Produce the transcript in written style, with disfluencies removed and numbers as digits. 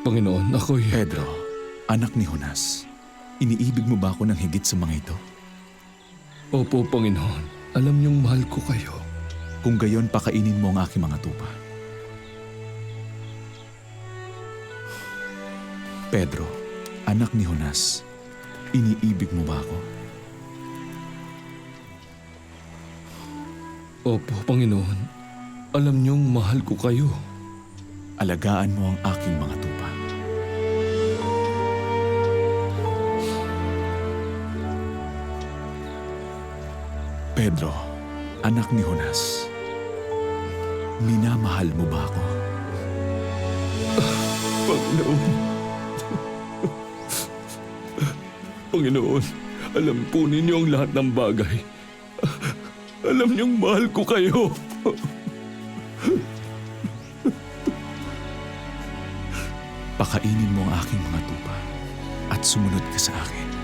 Panginoon, ako'y... Pedro, anak ni Jonas, iniibig mo ba ako ng higit sa mga ito? Opo, Panginoon. Alam niyong mahal ko kayo. Kung gayon, pakainin mo ang aking mga tupa. Pedro, anak ni Jonas, iniibig mo ba ako? Opo, Panginoon. Alam niyong mahal ko kayo. Alagaan mo ang aking mga tupa. Pedro, anak ni Jonas, minamahal mo ba ako? Panginoon. Panginoon, alam po ninyo ang lahat ng bagay. Alam niyong mahal ko kayo. Pakainin mo ang aking mga tupa at sumunod ka sa akin.